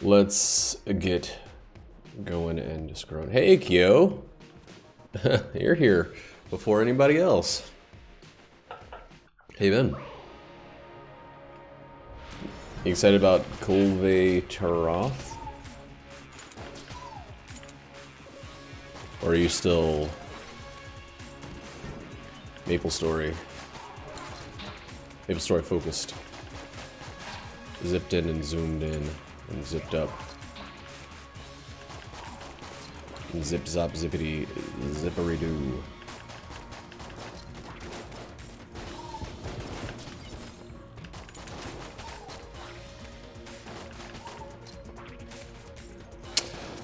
Let's get going and just growing. Hey, Kyo. You're here before anybody else. Hey, Ben. You excited about Kulve Taroth? Or are you still Maple Story focused? Zipped in and zoomed in and zipped up. And zip zop zippity zippery doo.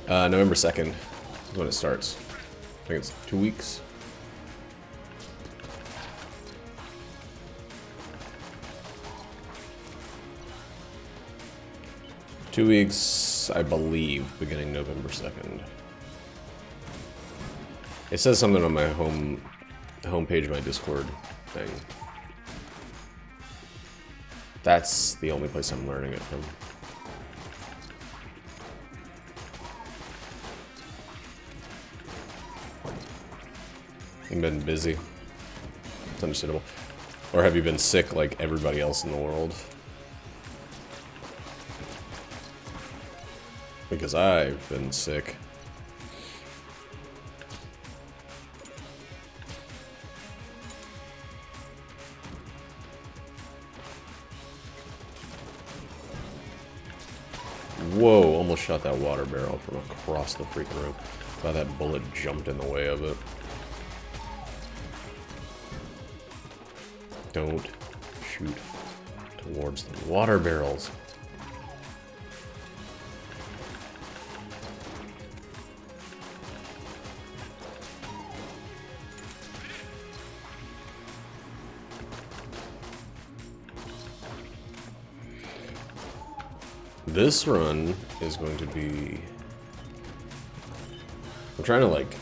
November 2nd is when it starts. I think it's 2 weeks. Two weeks, I believe, beginning November 2nd. It says something on my homepage of my Discord thing. That's the only place I'm learning it from. You've been busy. It's understandable. Or have you been sick like everybody else in the world? Because I've been sick. Whoa, almost shot that water barrel from across the freaking room. Thought that bullet jumped in the way of it. Don't shoot towards the water barrels. This run is going to be... I'm trying to like...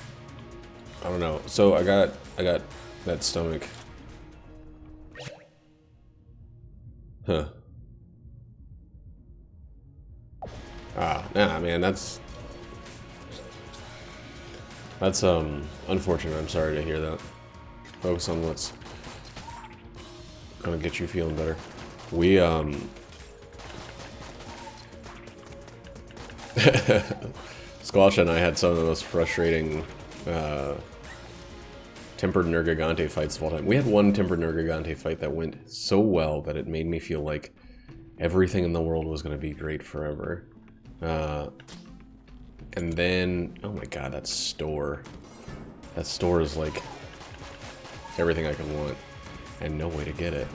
I don't know. So I got that stomach. Huh. Nah, man, that's unfortunate. I'm sorry to hear that. Focus on what's gonna get you feeling better. We Squash and I had some of the most frustrating tempered Nergigante fights of all time. We had one tempered Nergigante fight that went so well that it made me feel like everything in the world was going to be great forever. And then, oh my god, that store. That store is like everything I can want and no way to get it.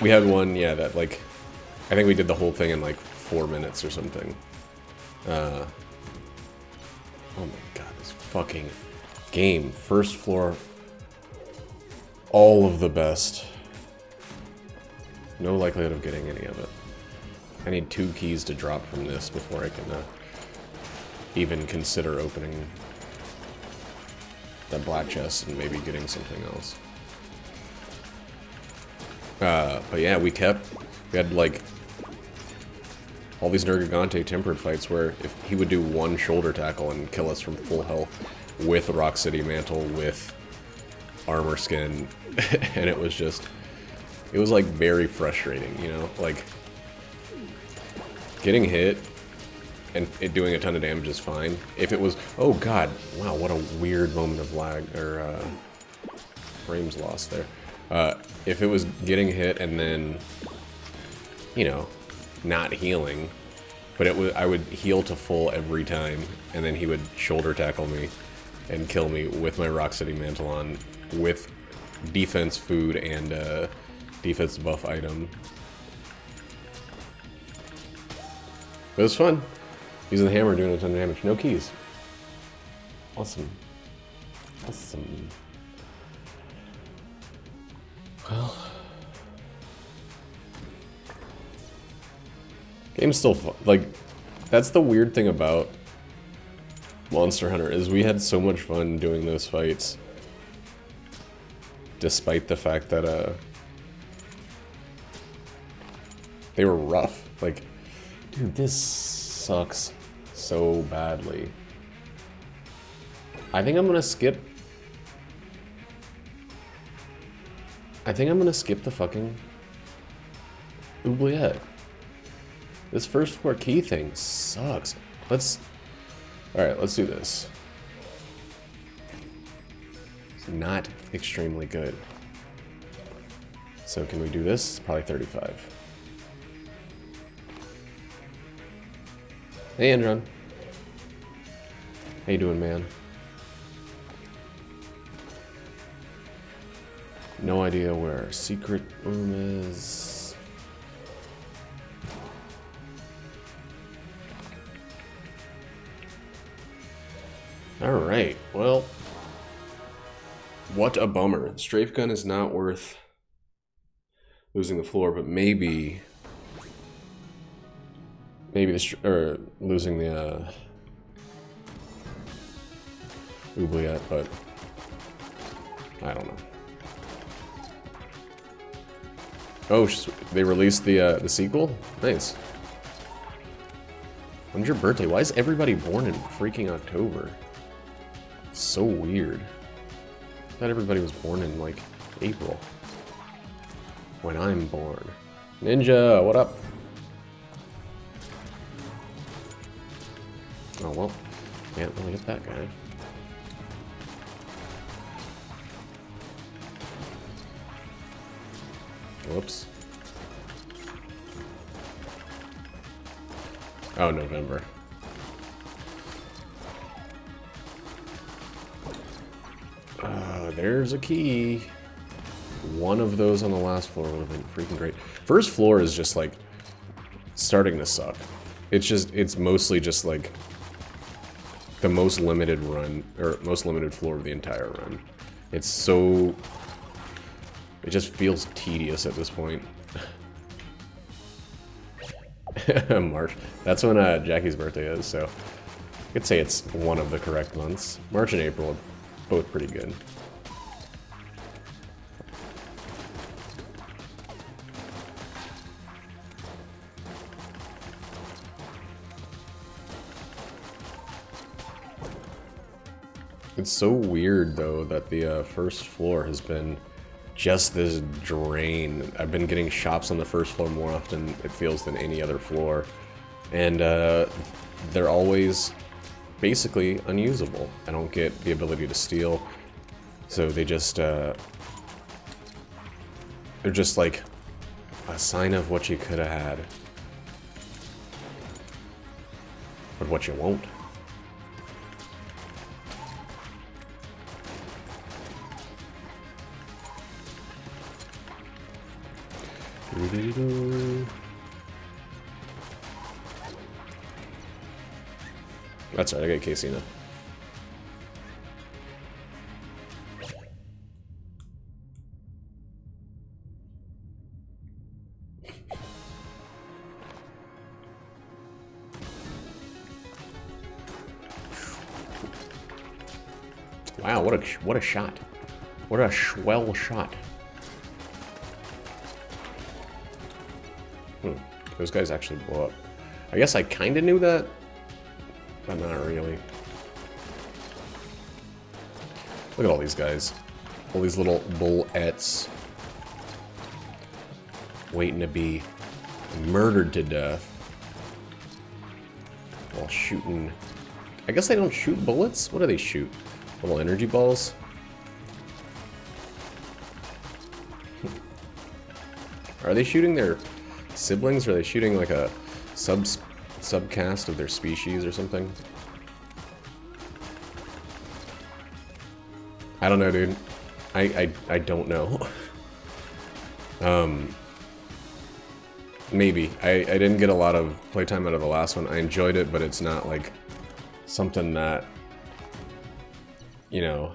We had one, yeah, that like, I think we did the whole thing in like 4 minutes or something. Oh my god, this fucking game. First floor, all of the best. No likelihood of getting any of it. I need 2 keys to drop from this before I can even consider opening that black chest and maybe getting something else. But yeah, we had like all these Nergigante tempered fights where if he would do one shoulder tackle and kill us from full health with Rock City Mantle, with armor skin, and it was like very frustrating, you know? Like, getting hit and it doing a ton of damage is fine. If it was, oh god, wow, what a weird moment of lag, or frames lost there. If it was getting hit and then, you know, not healing, but I would heal to full every time, and then he would shoulder tackle me and kill me with my Rock City Mantle on, with defense food and defense buff item. It was fun. Using the hammer, doing a ton of damage. No keys. Awesome. Awesome. Well, game's still fun. Like, that's the weird thing about Monster Hunter, is we had so much fun doing those fights, despite the fact that They were rough. Like, dude, this sucks so badly. I think I'm gonna skip. I think I'm gonna skip the fucking oubliette. This first floor key thing sucks. Alright, let's do this. It's not extremely good. So can we do this? It's probably 35. Hey, Andron. How you doing, man? No idea where our secret room is. Alright, well. What a bummer. Strafe gun is not worth losing the floor, but maybe losing the oubliette, but I don't know. Oh, they released the sequel? Nice. When's your birthday? Why is everybody born in freaking October? It's so weird. I thought everybody was born in, like, April. When I'm born. Ninja, what up? Oh, well. Can't really get that guy. Whoops. Oh, November. There's a key. One of those on the last floor would have been freaking great. First floor is just like starting to suck. It's mostly just like the most limited run, or most limited floor of the entire run. It's so... It just feels tedious at this point. March. That's when Jackie's birthday is, so I could say it's one of the correct months. March and April are both pretty good. It's so weird, though, that the first floor has been just this drain. I've been getting shops on the first floor more often, it feels, than any other floor. And they're always basically unusable. I don't get the ability to steal. So they just, they're just like a sign of what you could have had. But what you won't. That's right, I got Casey now. Wow, what a shot. What a swell shot. Those guys actually blow up. I guess I kind of knew that, but not really. Look at all these guys. All these little bullettes waiting to be murdered to death while shooting. I guess they don't shoot bullets? What do they shoot? Little energy balls? Are they shooting their siblings, or are they shooting like a subcast of their species or something? I don't know, dude. I don't know. Maybe. I didn't get a lot of playtime out of the last one. I enjoyed it, but it's not like something that, you know,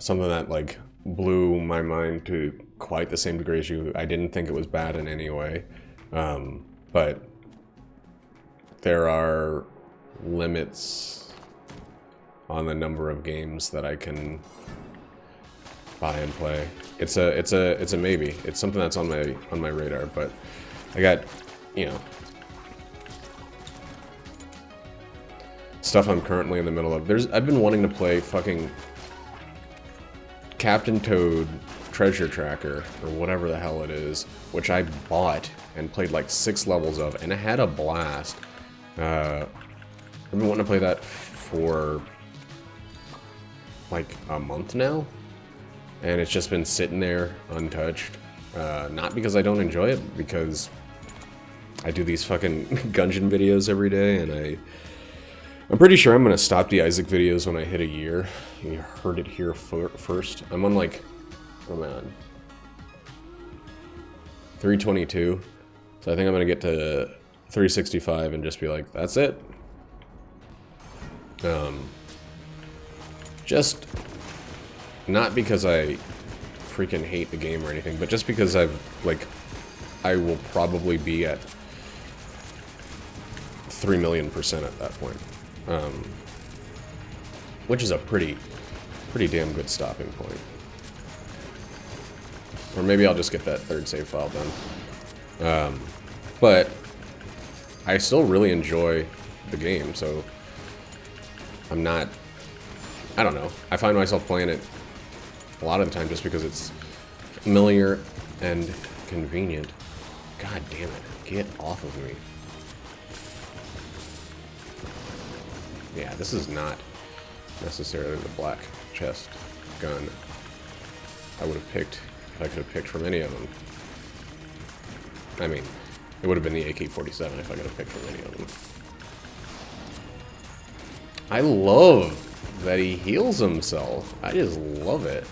something that like blew my mind to quite the same degree as you. I didn't think it was bad in any way, but there are limits on the number of games that I can buy and play. It's a maybe. It's something that's on my radar, but I got, you know, stuff I'm currently in the middle of. I've been wanting to play fucking Captain Toad Treasure Tracker, or whatever the hell it is, which I bought and played like 6 levels of, and I had a blast. I've been wanting to play that for like a month now, and it's just been sitting there untouched. Not because I don't enjoy it, because I do these fucking Gungeon videos every day, and I'm pretty sure I'm gonna stop the Isaac videos when I hit a year. You heard it here first. I'm on like, oh man, 322. So I think I'm gonna get to 365 and just be like, that's it. Just not because I freaking hate the game or anything, but just because I will probably be at 3,000,000% at that point. Which is a pretty damn good stopping point. Or maybe I'll just get that 3rd save file done. But I still really enjoy the game, so I'm not, I don't know. I find myself playing it a lot of the time just because it's familiar and convenient. God damn it. Get off of me. Yeah, this is not necessarily the black chest gun I would have picked if I could have picked from any of them. I mean, it would have been the AK-47 if I could have picked from any of them. I love that he heals himself. I just love it.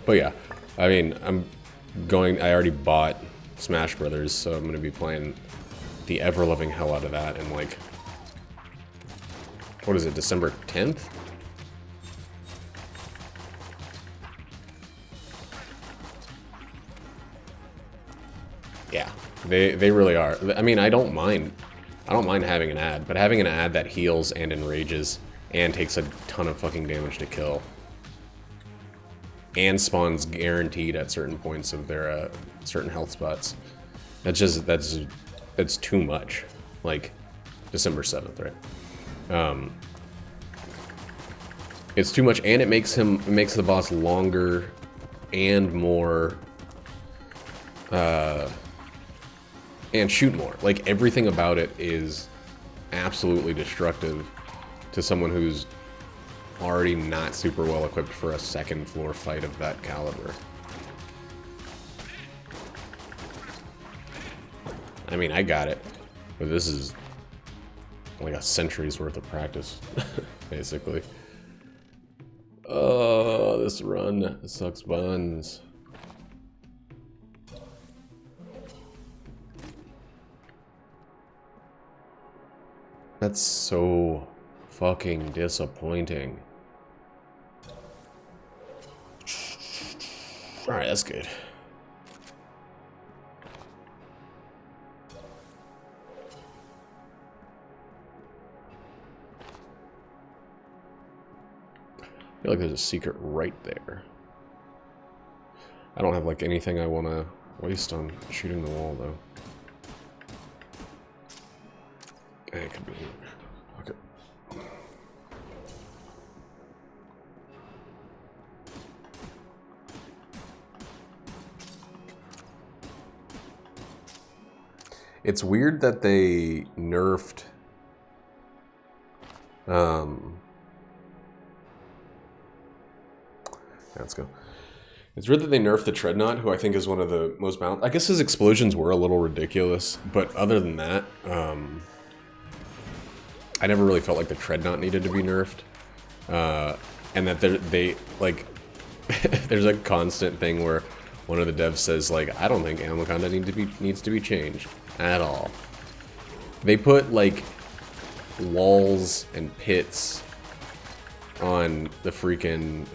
But yeah, I mean, I already bought Smash Brothers, so I'm going to be playing the ever-loving hell out of that in like, what is it, December 10th? Yeah, they really are. I mean, I don't mind having an ad, but having an ad that heals and enrages and takes a ton of fucking damage to kill and spawns guaranteed at certain points of their certain health spots. That's too much. Like December 7th, right? It's too much, and it makes the boss longer and more and shoot more. Like everything about it is absolutely destructive to someone who's already not super well equipped for a second floor fight of that caliber. I mean, I got it, but this is like a century's worth of practice, basically. Oh, this run sucks buns. That's so fucking disappointing. Alright, that's good. I feel like there's a secret right there. I don't have like anything I want to waste on shooting the wall though. It could be here. Okay. It's weird that they nerfed let's go. It's weird that they nerfed the Treadnought, who I think is one of the most balanced. I guess his explosions were a little ridiculous, but other than that, I never really felt like the Treadnought needed to be nerfed. And that they like, there's a constant thing where one of the devs says, like, I don't think ammo content needs to be changed at all. They put, like, walls and pits on the freaking,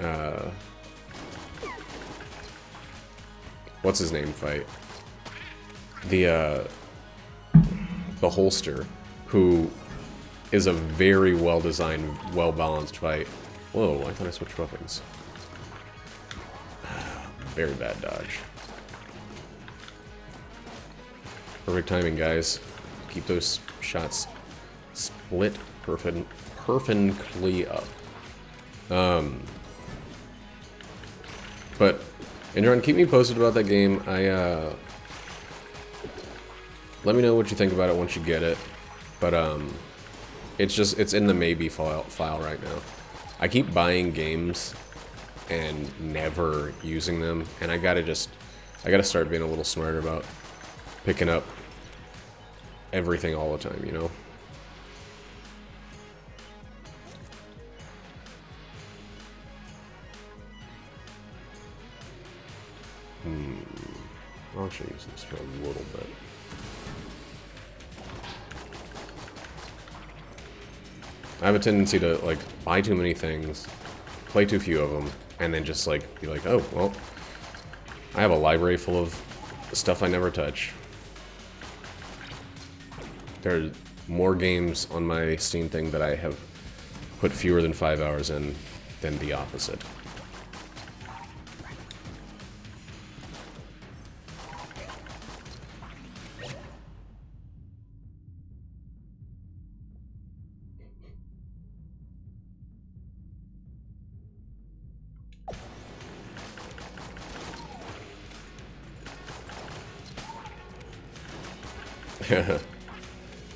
what's his name fight. The holster, who is a very well-designed, well-balanced fight. Whoa, I thought I switched weapons. Very bad dodge. Perfect timing, guys. Keep those shots split perfectly up. But, Andron, keep me posted about that game. Let me know what you think about it once you get it. But, it's in the maybe file right now. I keep buying games and never using them, and I gotta start being a little smarter about picking up everything all the time, you know? I'll actually use this for a little bit. I have a tendency to, like, buy too many things, play too few of them, and then just, like, be like, oh, well, I have a library full of stuff I never touch. There are more games on my Steam thing that I have put fewer than 5 hours in than the opposite.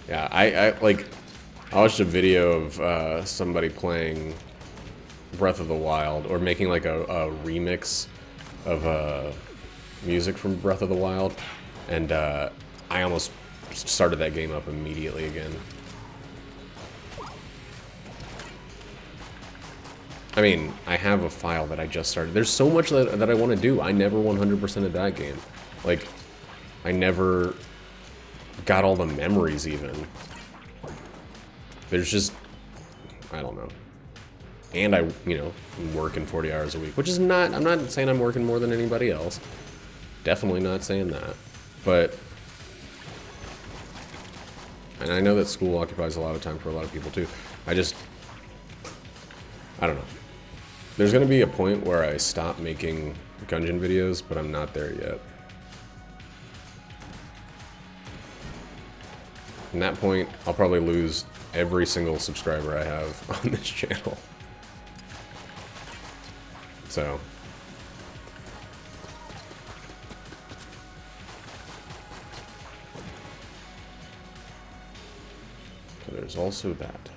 Yeah, I watched a video of somebody playing Breath of the Wild, or making like a remix of music from Breath of the Wild, and I almost started that game up immediately again. I mean, I have a file that I just started. There's so much that I want to do. I never 100%ed that game. Like, I never got all the memories even. There's just, I don't know. And I'm working 40 hours a week, which is not, I'm not saying I'm working more than anybody else. Definitely not saying that. But, and I know that school occupies a lot of time for a lot of people too. I don't know. There's gonna be a point where I stop making Gungeon videos, but I'm not there yet. At that point, I'll probably lose every single subscriber I have on this channel. So there's also that.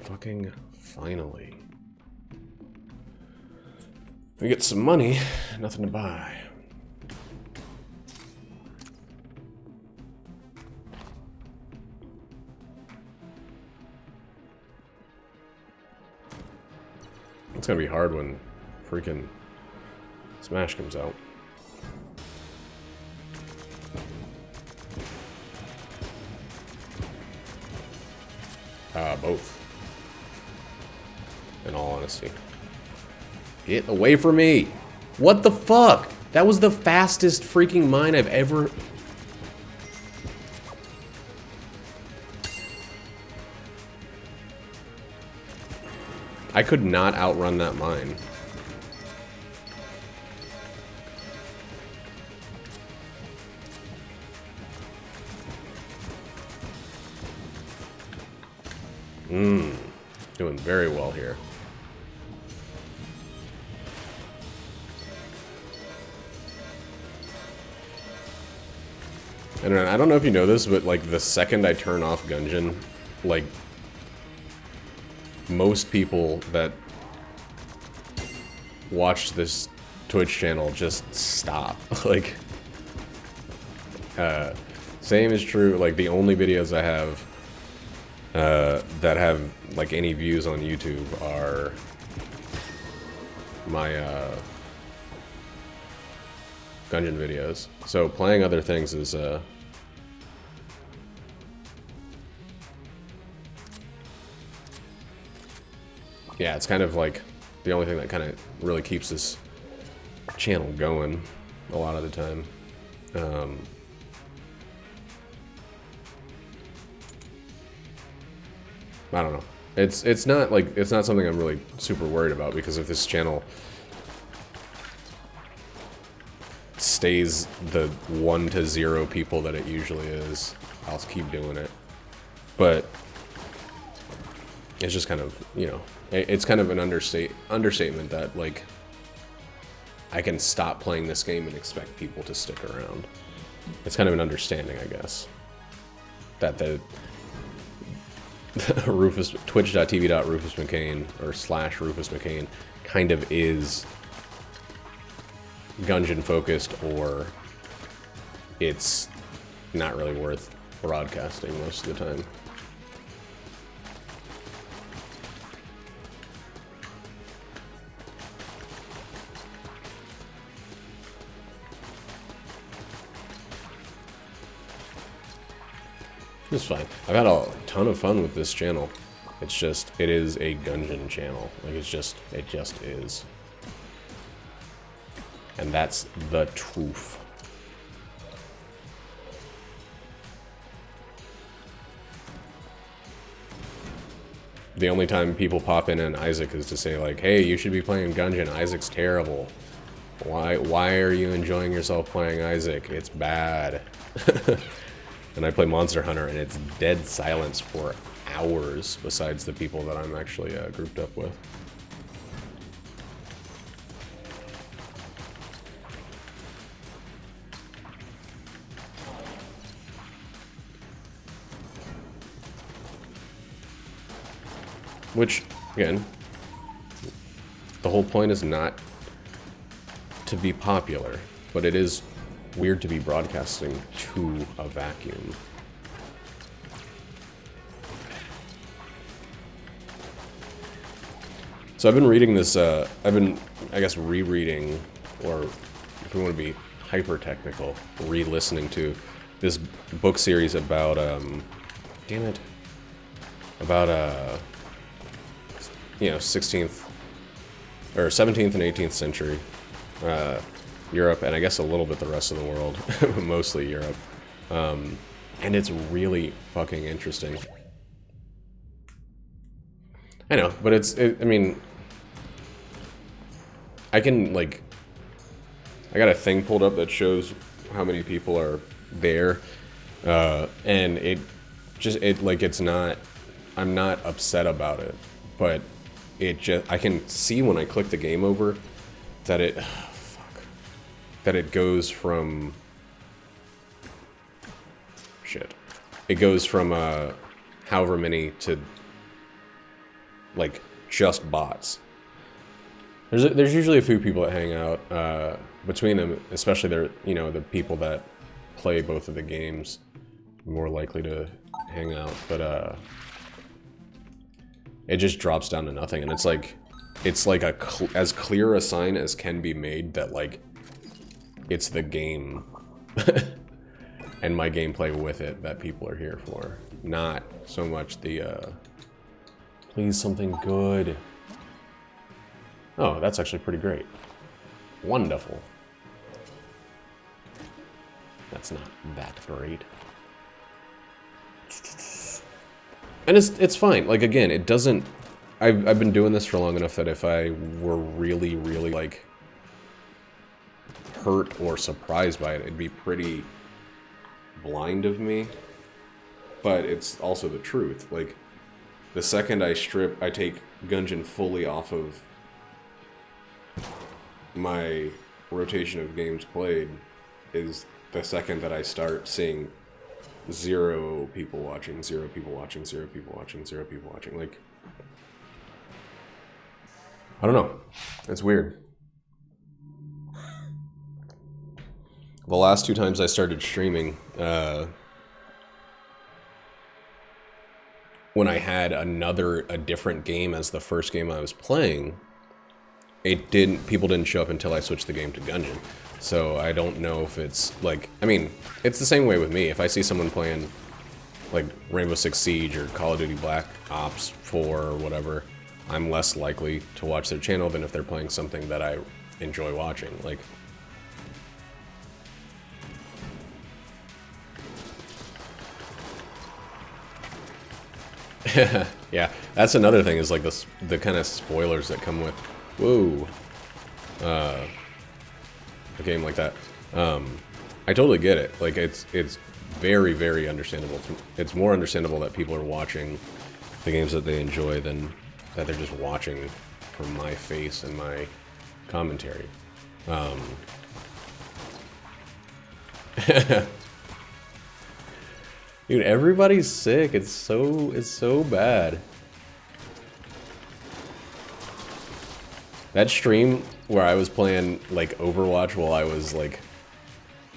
Fucking finally. We get some money, nothing to buy. It's gonna be hard when freaking Smash comes out. Both. In all honesty. Get away from me! What the fuck? That was the fastest freaking mine I've ever... I could not outrun that mine. Doing very well here. And I don't know if you know this, but like the second I turn off Gungeon, like most people that watch this Twitch channel just stop. Like, same is true. Like the only videos I have that have like any views on YouTube are my Gungeon videos. So playing other things is yeah, it's kind of like the only thing that kind of really keeps this channel going a lot of the time. I don't know. It's not something I'm really super worried about, because if this channel stays the 1 to 0 people that it usually is, I'll keep doing it. But it's just kind of, you know, it's kind of an understatement that, like, I can stop playing this game and expect people to stick around. It's kind of an understanding, I guess, that the twitch.tv.rufusmccain or /RufusMcCain kind of is Gungeon focused, or it's not really worth broadcasting most of the time. It's fine. I've had a ton of fun with this channel. It's just, it is a Gungeon channel. Like, it just is. And that's the truth. The only time people pop in on Isaac is to say, like, hey, you should be playing Gungeon. Isaac's terrible. Why are you enjoying yourself playing Isaac? It's bad. And I play Monster Hunter, and it's dead silence for hours, besides the people that I'm actually grouped up with. Which, again, the whole point is not to be popular, but it is weird to be broadcasting to a vacuum. So I've been reading this, I guess, rereading, or if we want to be hyper-technical, re-listening to this book series about, damn it, about, you know, 16th, or 17th and 18th century, Europe, and I guess a little bit the rest of the world, mostly Europe. And it's really fucking interesting. I know, but I mean, I can, like, I got a thing pulled up that shows how many people are there, and it's not, I'm not upset about it, but I can see when I click the game over that it goes from it goes from however many to, like, just bots. There's usually a few people that hang out between them, especially the people that play both of the games, more likely to hang out, but it just drops down to nothing, and it's like as clear a sign as can be made that, like, it's the game and my gameplay with it that people are here for, not so much the please something good. Oh, that's actually pretty great. Wonderful. That's not that great. And it's fine. Like, again, it doesn't... I've been doing this for long enough that if I were really, really, like, hurt or surprised by it, it'd be pretty blind of me. But it's also the truth. Like, the second I take Gungeon fully off of my rotation of games played is the second that I start seeing 0 people watching, 0 people watching, 0 people watching, 0 people watching. Like, I don't know. It's weird. The last 2 times I started streaming, when I had a different game as the first game I was playing, people didn't show up until I switched the game to Gungeon. So I don't know if it's, like, I mean, it's the same way with me. If I see someone playing, like, Rainbow Six Siege or Call of Duty Black Ops 4 or whatever, I'm less likely to watch their channel than if they're playing something that I enjoy watching. Like, yeah, that's another thing, is like the kind of spoilers that come with, whoa, a game like that. I totally get it. Like, it's very, very understandable. It's more understandable that people are watching the games that they enjoy than that they're just watching from my face and my commentary. Dude, everybody's sick. It's so bad. That stream where I was playing like Overwatch while I was like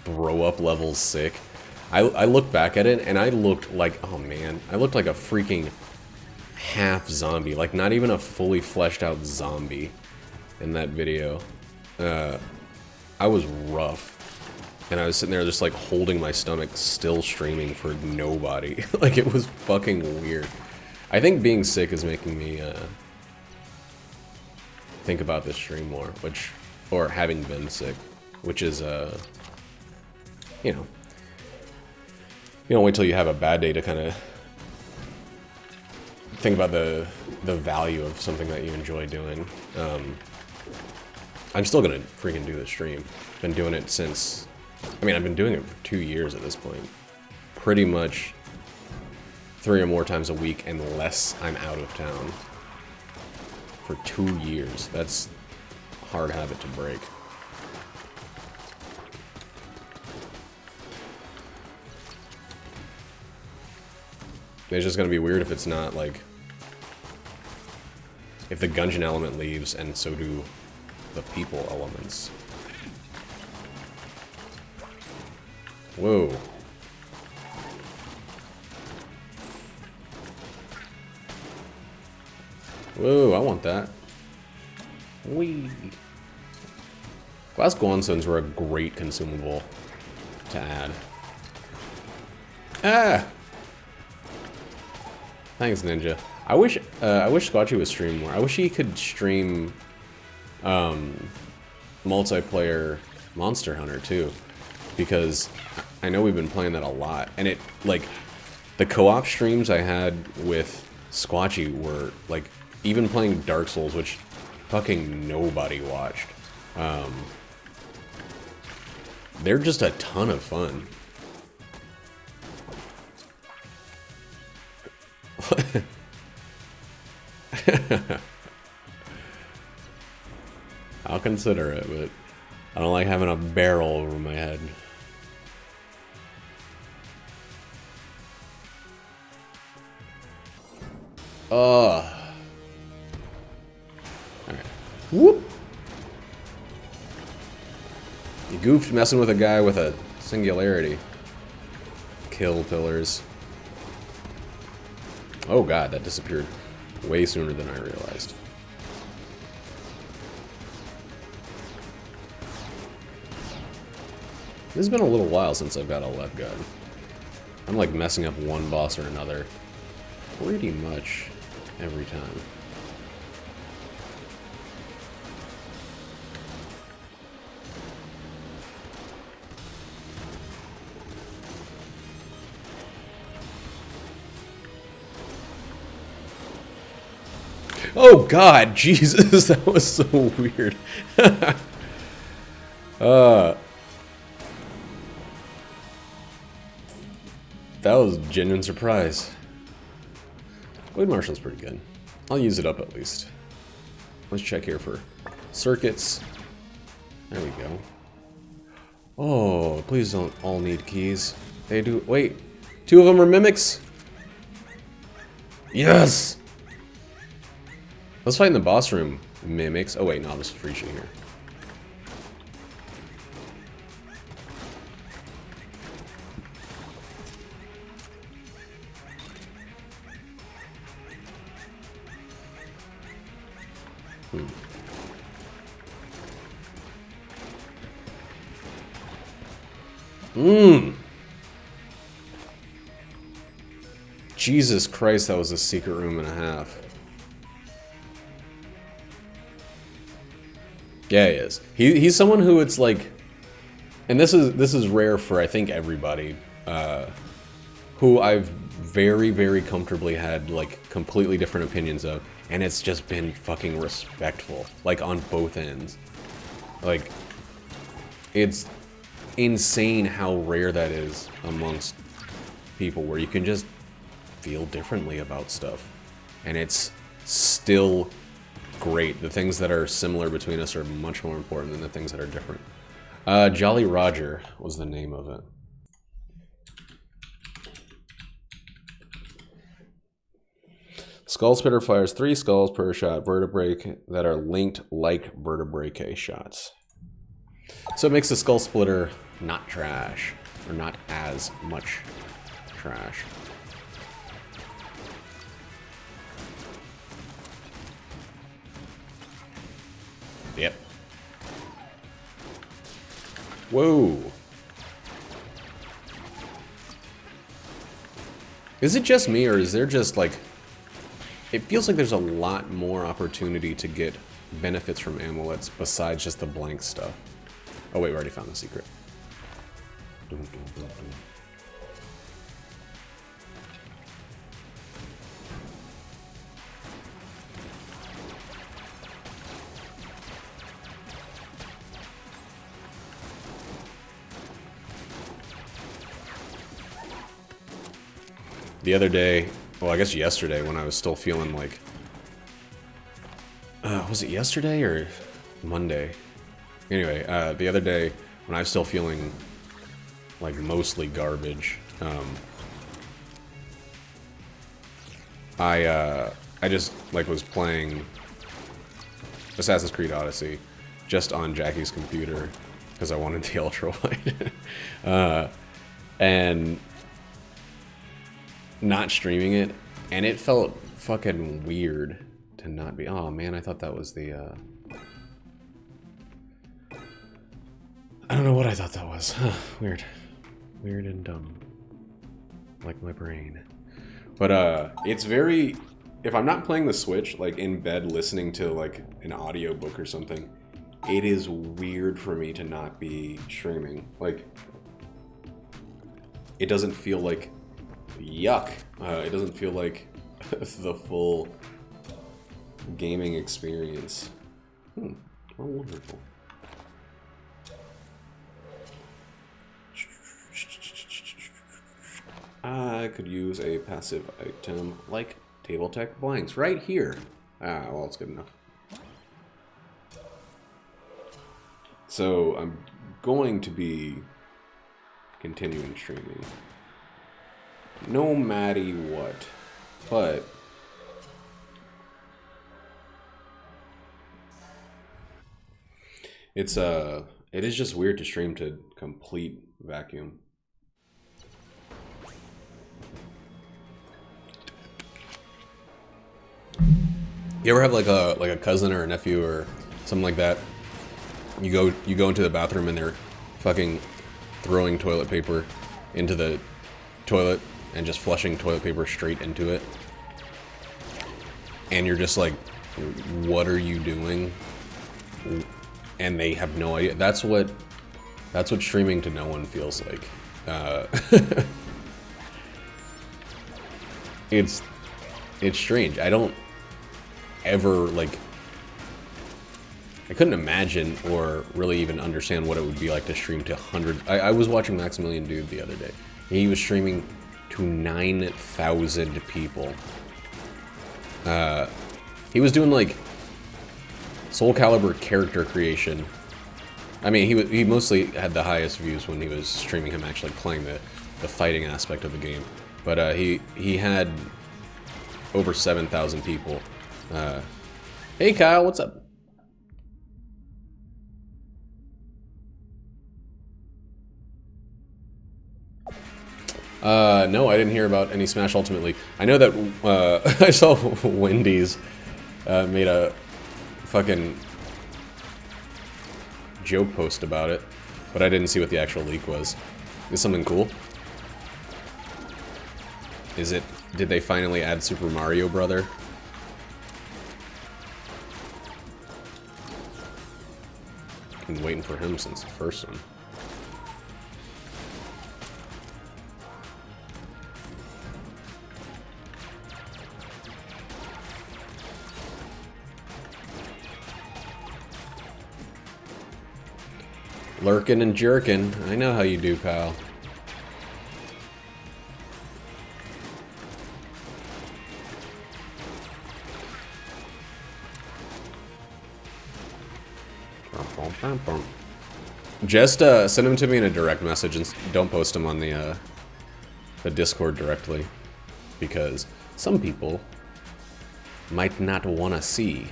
throw up level sick, I looked back at it and I looked like, oh man, I looked like a freaking half zombie, like not even a fully fleshed out zombie in that video. I was rough. And I was sitting there just like holding my stomach, still streaming for nobody. Like, it was fucking weird. I think being sick is making me think about this stream more, or having been sick, which is, you know, you don't wait till you have a bad day to kind of think about the value of something that you enjoy doing. I'm still gonna freaking do the stream. Been doing it since, I mean, I've been doing it for 2 years at this point. Pretty much 3 or more times a week unless I'm out of town. For 2 years. That's a hard habit to break. It's just gonna be weird if it's not, like, if the Gungeon element leaves and so do the people elements. Whoa. Whoa, I want that. Whee. Glass Guansuns were a great consumable to add. Ah! Thanks, Ninja. I wish Squatchy would stream more. I wish he could stream multiplayer Monster Hunter too, because I know we've been playing that a lot, and it, like, the co-op streams I had with Squatchy were, like, even playing Dark Souls, which fucking nobody watched. They're just a ton of fun. I'll consider it, but I don't like having a barrel over my head. Alright. Whoop! You goofed messing with a guy with a singularity. Kill pillars. Oh god, that disappeared way sooner than I realized. It's been a little while since I've got a lead gun. I'm like messing up one boss or another pretty much every time. Oh god, Jesus, that was so weird. That was a genuine surprise. Blade Marshal's pretty good. I'll use it up at least. Let's check here for circuits. There we go. Oh, please don't all need keys. They do. Wait, 2 of them are mimics? Yes! Let's fight in the boss room, mimics. Oh wait, no, this is reaching here. Jesus Christ, that was a secret room and a half. Yeah, he is. He's someone who it's like, and this is rare for I think everybody, who I've very, very comfortably had like completely different opinions of, and it's just been fucking respectful, like on both ends. Like, it's insane how rare that is amongst people, where you can just feel differently about stuff, and it's still great. The things that are similar between us are much more important than the things that are different. Jolly Roger was the name of it. Skull Spitter fires 3 skulls per shot vertebrae that are linked like vertebrae shots. So it makes the Skull Splitter not trash, or not as much trash. Yep. Whoa. Is it just me, or is there just like... It feels like there's a lot more opportunity to get benefits from amulets besides just the blank stuff. Oh wait, we already found the secret. The other day, well, I guess yesterday, when I was still feeling like... was it yesterday or Monday? Anyway, the other day, when I was still feeling like mostly garbage, I just like was playing Assassin's Creed Odyssey just on Jackie's computer because I wanted the ultra wide, and not streaming it, and it felt fucking weird to not be. Oh man, I thought that was the. I don't know what I thought that was. Huh, weird. Weird and dumb. Like my brain. But it's very... If I'm not playing the Switch, like in bed listening to like an audiobook or something, it is weird for me to not be streaming. Like, it doesn't feel like yuck. It doesn't feel like the full gaming experience. Oh, wonderful. I could use a passive item like Table Tech Blanks right here. Ah, well, it's good enough. So I'm going to be continuing streaming, no matter what, but it is just weird to stream to complete vacuum. You ever have like a cousin or a nephew or something like that? You go into the bathroom and they're fucking throwing toilet paper into the toilet and just flushing toilet paper straight into it. And you're just like, what are you doing? And they have no idea. That's what streaming to no one feels like. It's strange. I don't ever, like, I couldn't imagine or really even understand what it would be like to stream to 100. I was watching Maximilian Dude the other day. He was streaming to 9,000 people. He was doing like Soul Calibur character creation. I mean, he mostly had the highest views when he was streaming him actually playing the fighting aspect of the game. But he had over 7,000 people. Hey Kyle, what's up? No, I didn't hear about any Smash Ultimate League. I know that I saw Wendy's made a fucking joke post about it, but I didn't see what the actual leak was. Is something cool? Is it? Did they finally add Super Mario Brother? Been waiting for him since the first one. Lurkin' and jerkin'. I know how you do, pal. Just send them to me in a direct message and don't post them on the Discord directly, because some people might not want to see.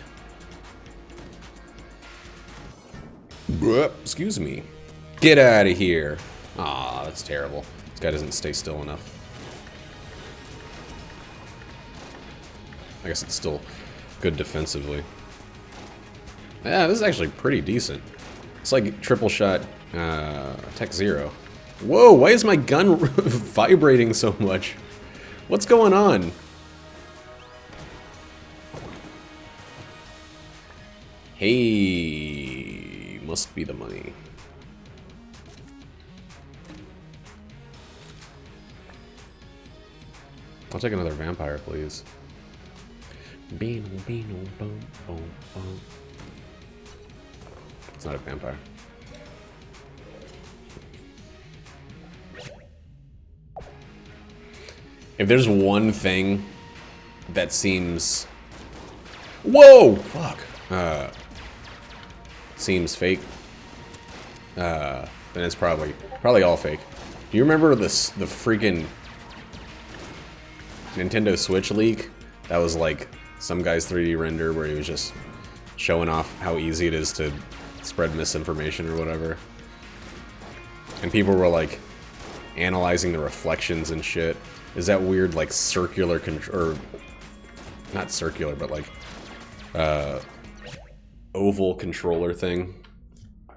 Excuse me. Get out of here. Aw, that's terrible. This guy doesn't stay still enough. I guess it's still good defensively. Yeah, this is actually pretty decent. It's like triple shot Tech 0. Whoa, why is my gun vibrating so much? What's going on? Hey, must be the money. I'll take another vampire, please. It's not a vampire. If there's one thing that seems... Whoa! Fuck. Seems fake. Then it's probably all fake. Do you remember the freaking Nintendo Switch leak? That was like some guy's 3D render where he was just showing off how easy it is to spread misinformation or whatever. And people were like analyzing the reflections and shit. Is that weird like circular or not circular, but like oval controller thing? All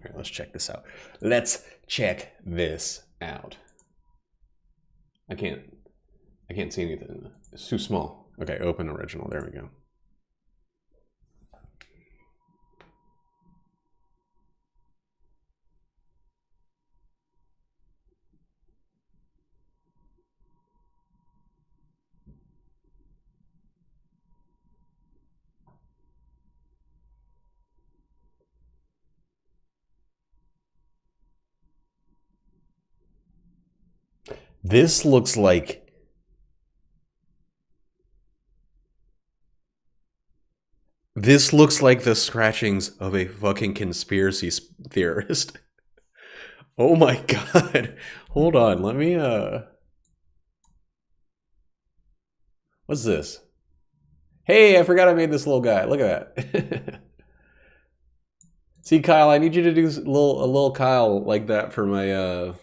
right, let's check this out. Let's check this out. I can't see anything. It's too small. Okay, open original. There we go. This looks like... This looks like the scratchings of a fucking conspiracy theorist. Oh my god. Hold on, let me, What's this? Hey, I forgot I made this little guy. Look at that. See, Kyle, I need you to do a little Kyle like that for my,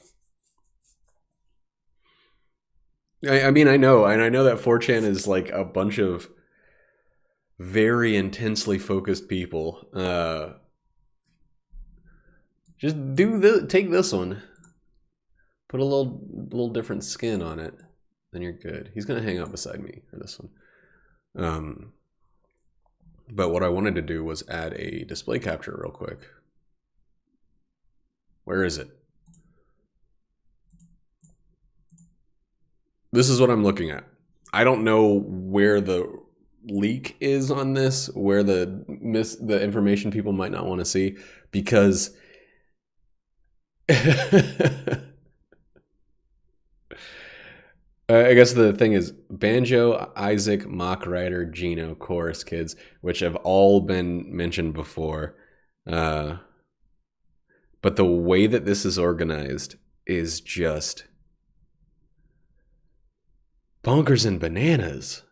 I mean, I know that 4chan is like a bunch of very intensely focused people. Just take this one. Put a little different skin on it, then you're good. He's gonna hang out beside me for this one. But what I wanted to do was add a display capture real quick. Where is it? This is what I'm looking at. I don't know where the leak is on this, where the information people might not want to see, because I guess the thing is Banjo, Isaac, Mock Rider, Geno, Chorus Kids, which have all been mentioned before. But the way that this is organized is just bonkers and bananas.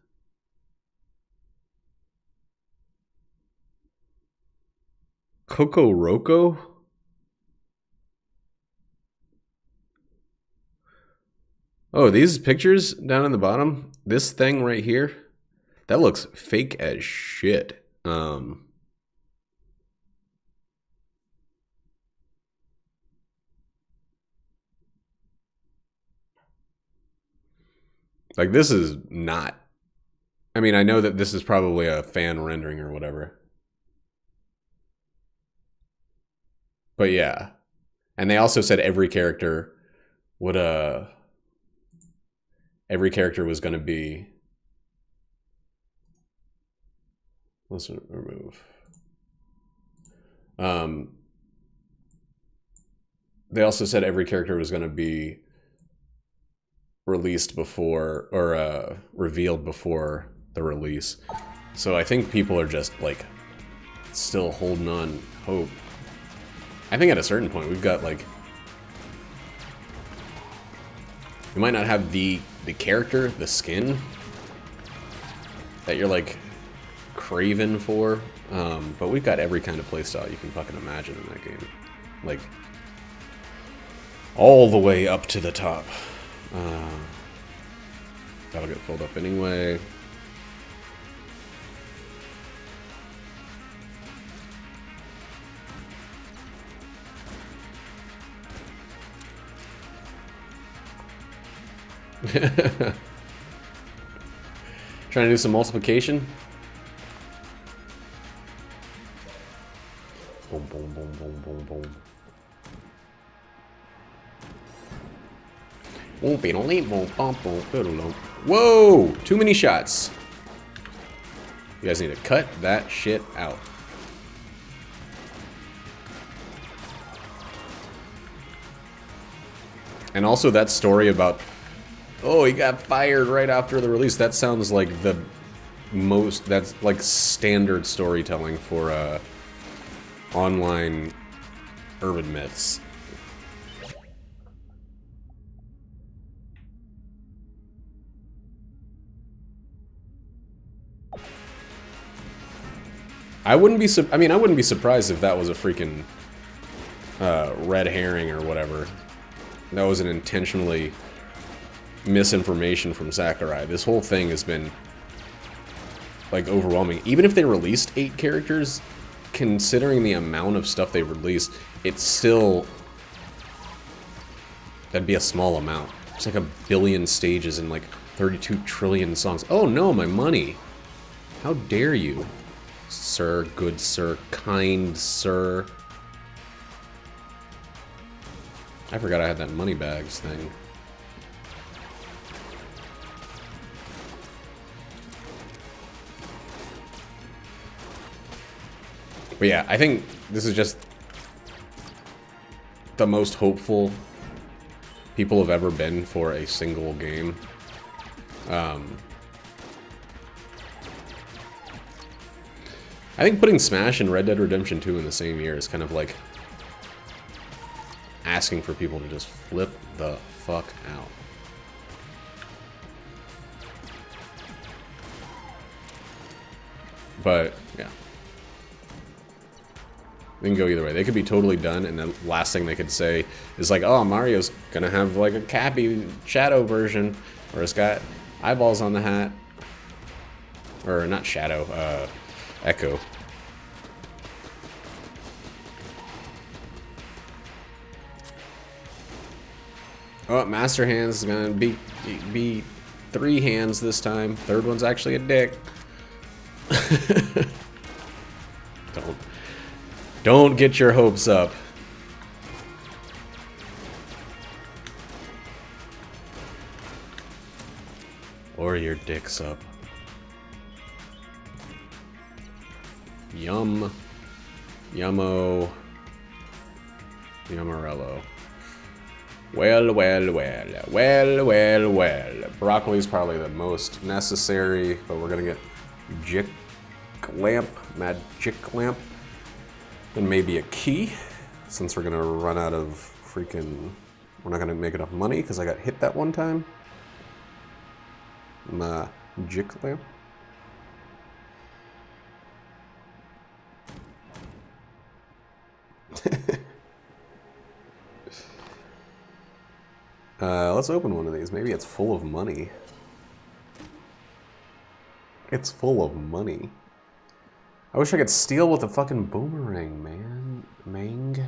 Coco Roco? Oh, these pictures down in the bottom, this thing right here, that looks fake as shit. Like, this is not... I mean, I know that this is probably a fan rendering or whatever. But yeah. And they also said every character would every character was going to be, let's remove. They also said every character was going to be released before, or revealed before the release. So I think people are just like still holding on hope. I think at a certain point we've got like, you might not have the character, the skin that you're like craving for, but we've got every kind of playstyle you can fucking imagine in that game, like all the way up to the top. That'll get filled up anyway. Trying to do some multiplication. Boom, boom, boom, boom, boom, boom. Whoa! Too many shots. You guys need to cut that shit out. And also that story about, oh, he got fired right after the release. That sounds like the most, that's like standard storytelling for online urban myths. I wouldn't be surprised if that was a freaking red herring or whatever. That was an intentionally misinformation from Sakurai. This whole thing has been like overwhelming. Even if they released 8 characters, considering the amount of stuff they released, it's still, that'd be a small amount. It's like 1 billion stages and like 32 trillion songs. Oh no, my money. How dare you, sir, good sir, kind sir. I forgot I had that money bags thing. But yeah, I think this is just the most hopeful people have ever been for a single game. I think putting Smash and Red Dead Redemption 2 in the same year is kind of like asking for people to just flip the fuck out. But, yeah. They can go either way. They could be totally done, and the last thing they could say is like, oh, Mario's gonna have like a Cappy Shadow version, or it's got eyeballs on the hat. Or not Shadow, Echo. Oh, Master Hands is gonna be 3 hands this time. Third one's actually a dick. Don't get your hopes up. Or your dicks up. Yum. Yummo. Yummarello. Well, well, well. Well, well, well. Broccoli's probably the most necessary, but we're gonna get Jick Lamp, Magic Lamp, and maybe a key, since we're gonna run out of freaking... We're not gonna make enough money because I got hit that one time. Magic Lamp. Let's open one of these. Maybe it's full of money. It's full of money. I wish I could steal with a fucking boomerang, man. Mang.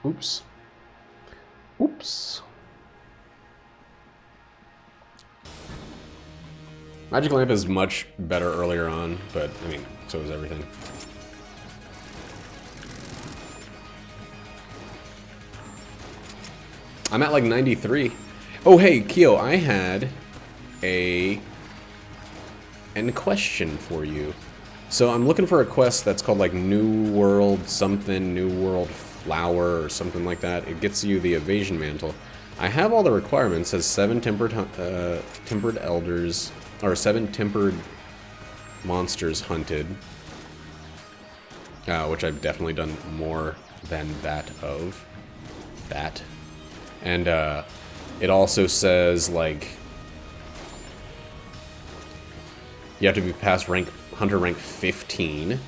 Oops. Oops. Magic Lamp is much better earlier on, but, I mean, so is everything. I'm at like 93. Oh, hey, Kyo, I had a question for you. So I'm looking for a quest that's called like New World something, New World Flower or something like that. It gets you the Evasion Mantle. I have all the requirements. It says 7 tempered elders, or 7 tempered monsters hunted. Which I've definitely done more than that of. That. And it also says, like, you have to be past hunter rank 15,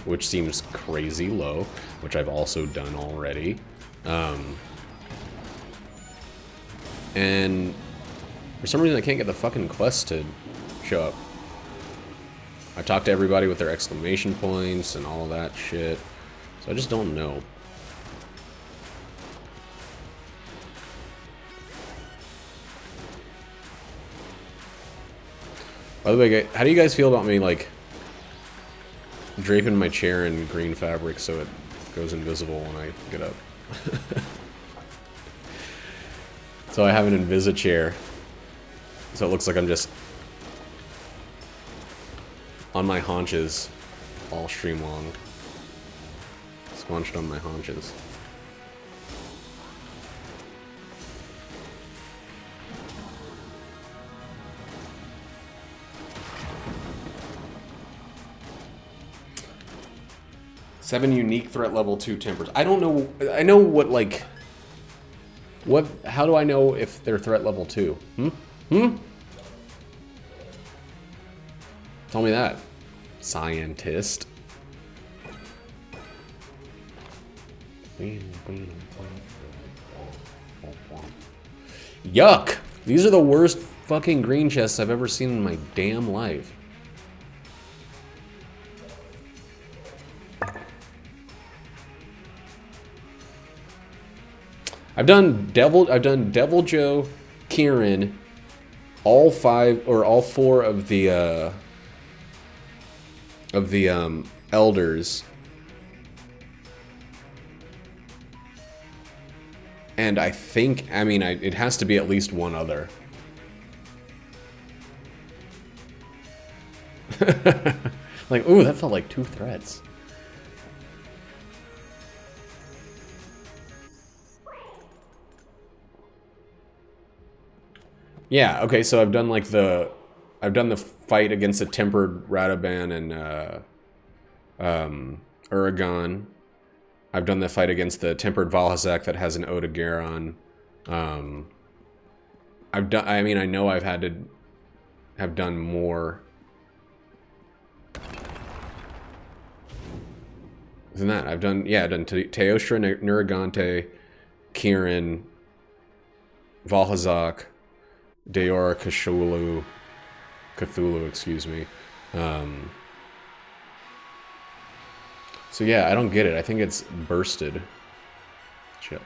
which seems crazy low, which I've also done already. And for some reason I can't get the fucking quest to show up. I talked to everybody with their exclamation points and all that shit, so I just don't know. By the way, how do you guys feel about me, like, draping my chair in green fabric so it goes invisible when I get up? So I have an Invisa chair, so it looks like I'm just on my haunches all stream long. Squanched on my haunches. Seven unique threat level 2 tempers. I don't know. I know what, like, what? How do I know if they're threat level 2? Tell me that, scientist. Yuck! These are the worst fucking green chests I've ever seen in my damn life. I've done Devil Joe, Kieran, all 5 or all 4 of the elders, and I think, I mean, it has to be at least one other. Like, ooh, that felt like 2 threats. Yeah, okay, so I've done like the fight against the tempered Radaban and Uragan. I've done the fight against the tempered Valhazak that has an Odegaron. I mean, I know I've had to have done more than that. I've done Teostra, Nuragante, Kieran, Valhazak, Deora, Cthulhu, excuse me. So yeah, I don't get it. I think it's bursted. Shit.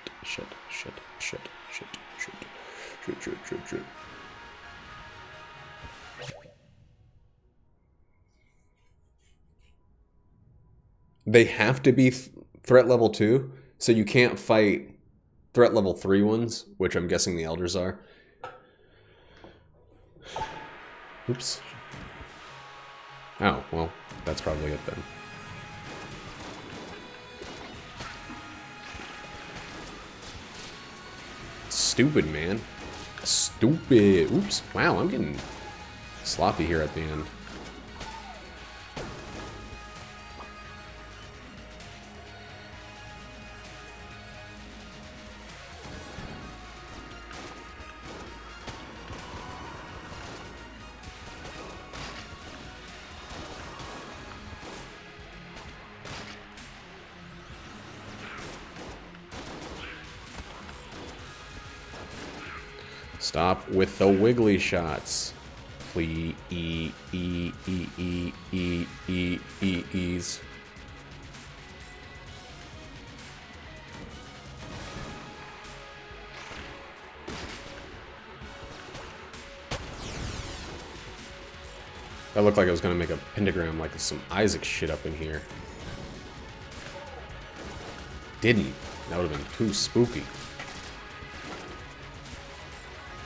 They have to be threat level 2, so you can't fight threat level 3 ones, which I'm guessing the elders are. Oops. Oh, well, that's probably it then. Stupid, man. Stupid. Oops. Wow, I'm getting sloppy here at the end. Stop with the wiggly shots. Please. That looked like I was gonna make a pentagram like some Isaac shit up in here. Didn't. That would have been too spooky.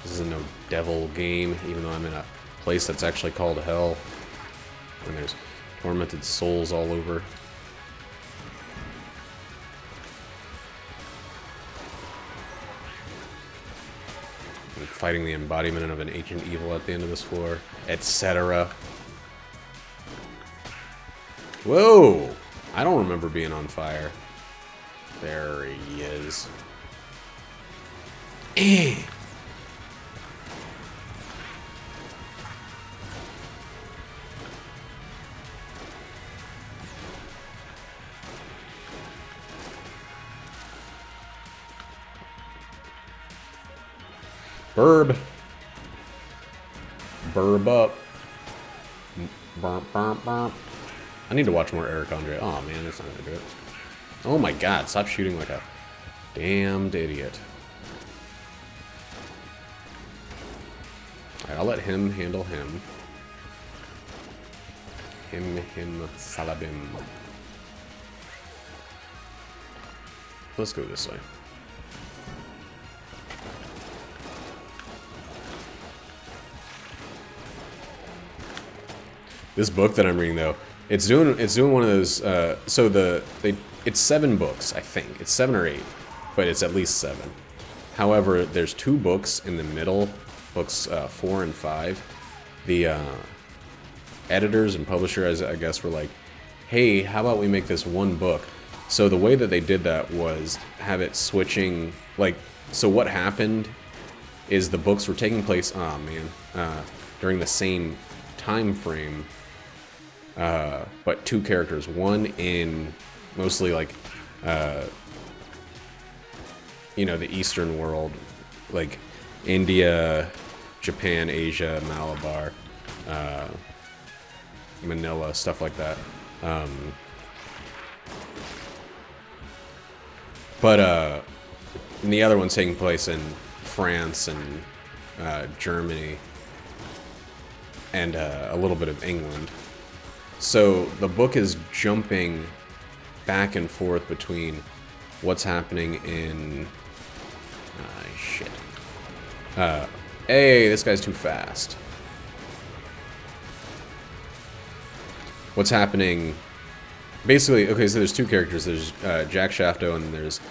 This isn't no devil game, even though I'm in a place that's actually called hell. And there's tormented souls all over. And fighting the embodiment of an ancient evil at the end of this floor, etc. Whoa! I don't remember being on fire. There he is. Eh! Burb. Burb up. Burp, burp, burp. I need to watch more Eric Andre. Oh man, that's not gonna do it. Oh my god, stop shooting like a damned idiot. Alright, I'll let him handle him. Him, salabim. Let's go this way. This book that I'm reading, though, it's doing one of those. It's 7 books, I think. It's 7 or 8, but it's at least 7. However, there's 2 books in the middle, books 4 and 5. The editors and publishers, I guess, were like, "Hey, how about we make this one book?" So the way that they did that was have it switching. Like, so what happened is the books were taking place. Oh man, during the same time frame. But 2 characters, one in mostly like, you know, the Eastern world, like India, Japan, Asia, Malabar, Manila, stuff like that. And the other one's taking place in France and Germany and a little bit of England. So the book is jumping back and forth between what's happening in... shit. Hey, this guy's too fast. What's happening... Basically, okay, so there's 2 characters. There's Jack Shafto and there's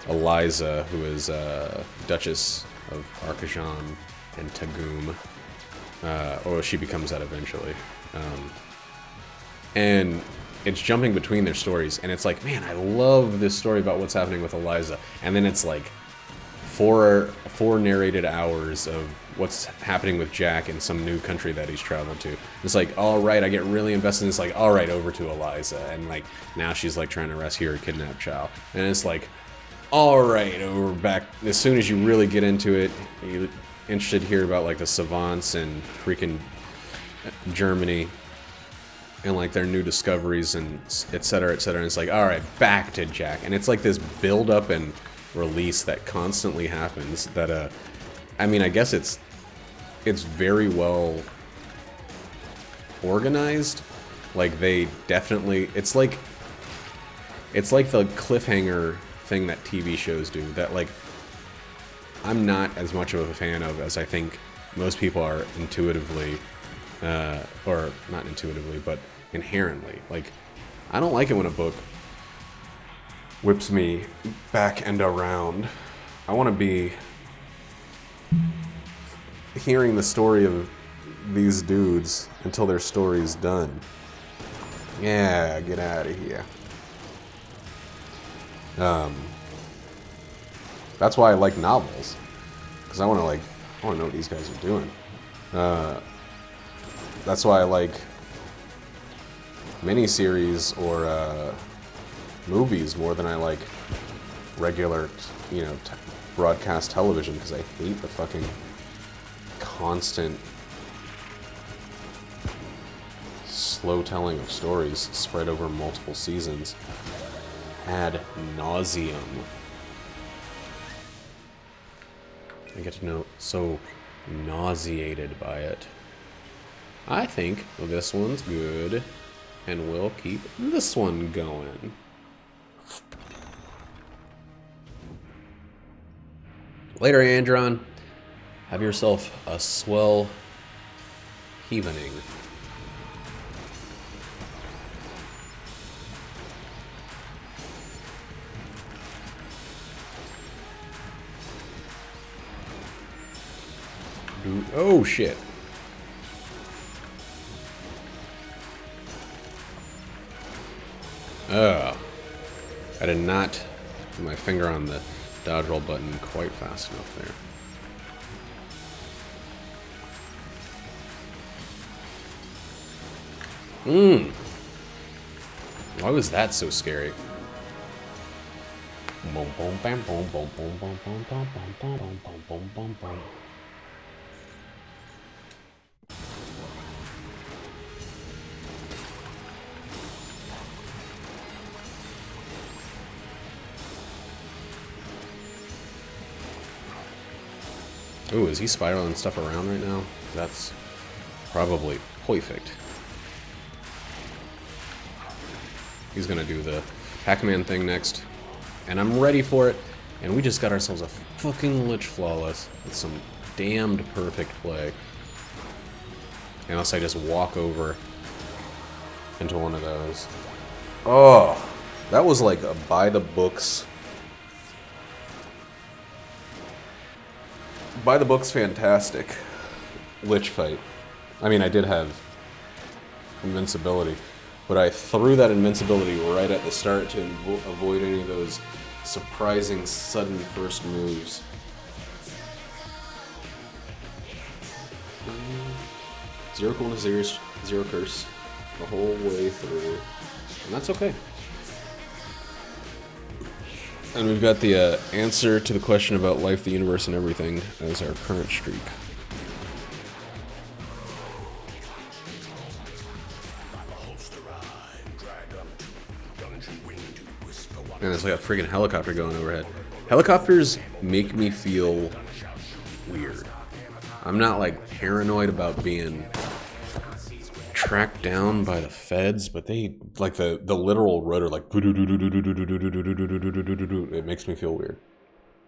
Eliza, who is Duchess of Arcajon and Tagoom. Or she becomes that eventually. And it's jumping between their stories, and it's like, man, I love this story about what's happening with Eliza. And then it's like 4 narrated hours of what's happening with Jack in some new country that he's traveled to. It's like, all right, I get really invested in this, like, all right, over to Eliza. And like, now she's like trying to rescue her kidnapped child. And it's like, all right, over back. As soon as you really get into it, you're interested to hear about like the savants and freaking Germany and like their new discoveries and etc, etc. And it's like, all right, back to Jack. And it's like this build up and release that constantly happens that I mean, I guess it's very well organized. Like, they definitely, it's like the cliffhanger thing that TV shows do that, like, I'm not as much of a fan of as I think most people are intuitively, or not intuitively, but inherently. Like, I don't like it when a book whips me back and around. I want to be hearing the story of these dudes until their story's done. Yeah, get out of here. That's why I like novels, because I want to know what these guys are doing. That's why I like miniseries or movies more than I like regular, broadcast television, because I hate the fucking constant slow telling of stories spread over multiple seasons ad nauseum. I get to know so nauseated by it. I think this one's good, and we'll keep this one going. Later, Andron. Have yourself a swell evening. Oh, shit. Oh. I did not put my finger on the dodge roll button quite fast enough there. Why was that so scary? Ooh, is he spiraling stuff around right now? That's probably perfect. He's gonna do the Pac-Man thing next, and I'm ready for it. And we just got ourselves a fucking Lich Flawless with some damned perfect play. Unless I just walk over into one of those. Oh, that was like a by the books fantastic Lich fight. I mean, I did have invincibility, but I threw that invincibility right at the start to avoid any of those surprising sudden first moves. Zero coolness, zero curse the whole way through, and that's okay. And we've got the answer to the question about life, the universe, and everything as our current streak. And there's like a freaking helicopter going overhead. Helicopters make me feel weird. I'm not like paranoid about being tracked down by the feds, but they like the literal rotor, like it makes me feel weird.